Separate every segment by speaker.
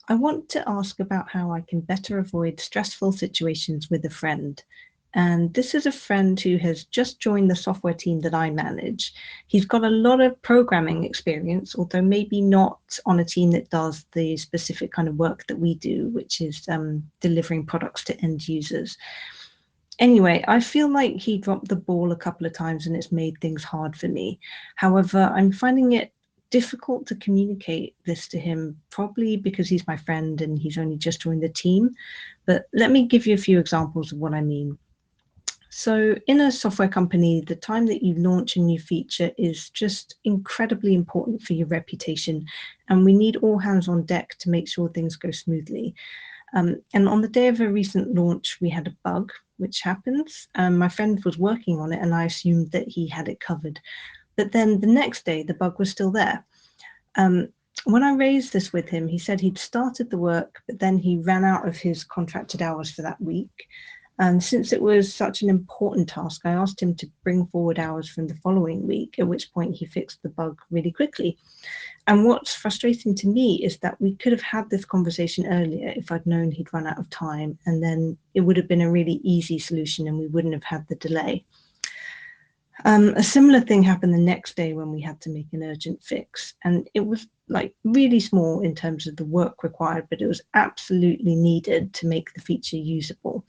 Speaker 1: I want to ask about how I can better avoid stressful situations with a friend. And this is a friend who has just joined the software team that I manage. He's got a lot of programming experience, although maybe not on a team that does the specific kind of work that we do, which is delivering products to end users. Anyway, I feel like he dropped the ball a couple of times and it's made things hard for me. However, I'm finding it difficult to communicate this to him, probably because he's my friend and he's only just joined the team. But let me give you a few examples of what I mean. So, in a software company, the time that you launch a new feature is just incredibly important for your reputation, and we need all hands on deck to make sure things go smoothly. And on the day of a recent launch, we had a bug, which happens. My friend was working on it, and I assumed that he had it covered. But then the next day, the bug was still there. Um, when I raised this with him, he said he'd started the work, but then he ran out of his contracted hours for that week. And since it was such an important task, I asked him to bring forward hours from the following week, at which point he fixed the bug really quickly. And what's frustrating to me is that we could have had this conversation earlier if I'd known he'd run out of time, and then it would have been a really easy solution and we wouldn't have had the delay. A similar thing happened the next day when we had to make an urgent fix, and it was like really small in terms of the work required, but it was absolutely needed to make the feature usable.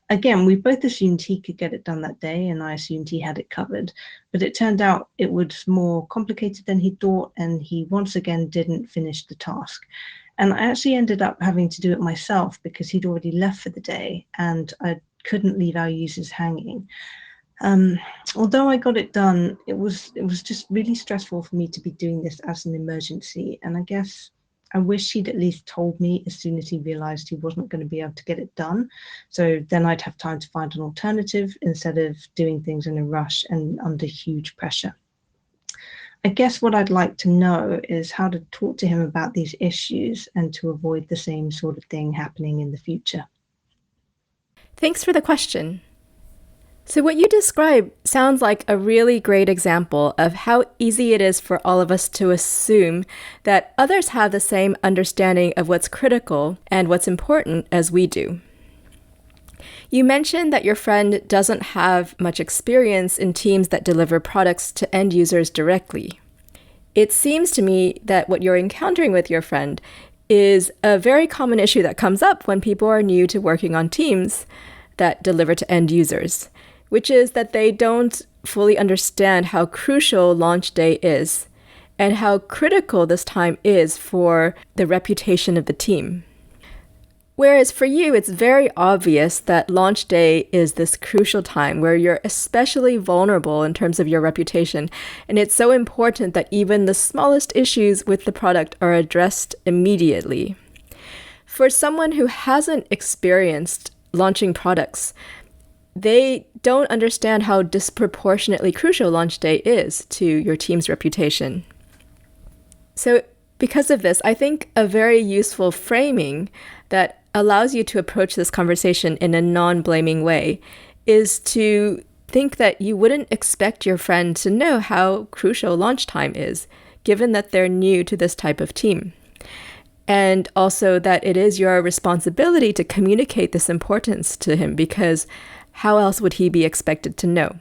Speaker 1: Again, we both assumed he could get it done that day, and I assumed he had it covered, but it turned out it was more complicated than he thought, and he once again didn't finish the task. And I actually ended up having to do it myself because he'd already left for the day, and I couldn't leave our users hanging. Um, Although I got it done, it was just really stressful for me to be doing this as an emergency. And I guess I wish he'd at least told me as soon as he realized he wasn't going to be able to get it done. So then I'd have time to find an alternative instead of doing things in a rush and under huge pressure. I guess what I'd like to know is how to talk to him about these issues and to avoid the same sort of thing happening in the future.
Speaker 2: Thanks for the question. So, what you describe sounds like a really great example of how easy it is for all of us to assume that others have the same understanding of what's critical and what's important as we do. You mentioned that your friend doesn't have much experience in teams that deliver products to end users directly. It seems to me that what you're encountering with your friend is a very common issue that comes up when people are new to working on teams that deliver to end users, which is that they don't fully understand how crucial launch day is and how critical this time is for the reputation of the team. Whereas for you, it's very obvious that launch day is this crucial time where you're especially vulnerable in terms of your reputation, and it's so important that even the smallest issues with the product are addressed immediately. For someone who hasn't experienced launching products, they don't understand how disproportionately crucial launch day is to your team's reputation. So because of this, I think a very useful framing that allows you to approach this conversation in a non-blaming way is to think that you wouldn't expect your friend to know how crucial launch time is, given that they're new to this type of team. And also that it is your responsibility to communicate this importance to him, because how else would he be expected to know?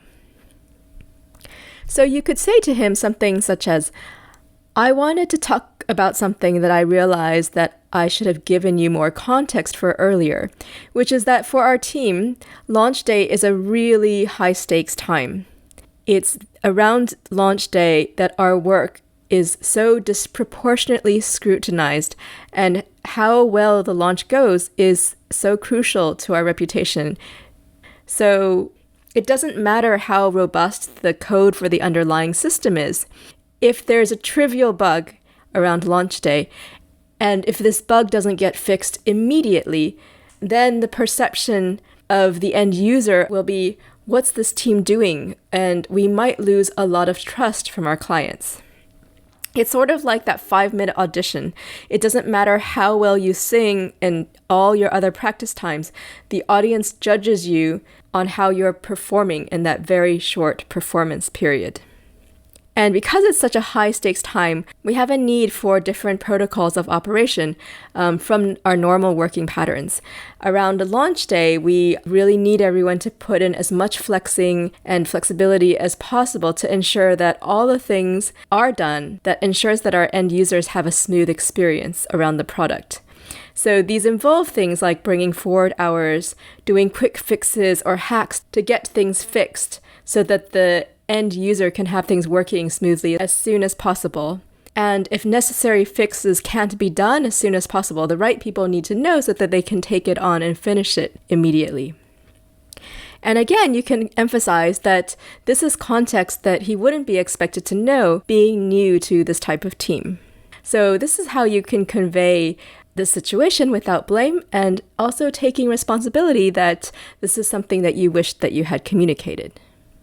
Speaker 2: So you could say to him something such as, I wanted to talk about something that I realized that I should have given you more context for earlier, which is that for our team, launch day is a really high stakes time. It's around launch day that our work is so disproportionately scrutinized, and how well the launch goes is so crucial to our reputation. So it doesn't matter how robust the code for the underlying system is. If there's a trivial bug around launch day, and if this bug doesn't get fixed immediately, then the perception of the end user will be, what's this team doing? And we might lose a lot of trust from our clients. It's sort of like that 5-minute audition. It doesn't matter how well you sing and all your other practice times. The audience judges you on how you're performing in that very short performance period. And because it's such a high stakes time, we have a need for different protocols of operation from our normal working patterns. Around the launch day, we really need everyone to put in as much flexing and flexibility as possible to ensure that all the things are done that ensures that our end users have a smooth experience around the product. So these involve things like bringing forward hours, doing quick fixes or hacks to get things fixed so that the end user can have things working smoothly as soon as possible. And if necessary fixes can't be done as soon as possible, the right people need to know so that they can take it on and finish it immediately. And again, you can emphasize that this is context that he wouldn't be expected to know being new to this type of team. So this is how you can convey the situation without blame and also taking responsibility that this is something that you wish that you had communicated.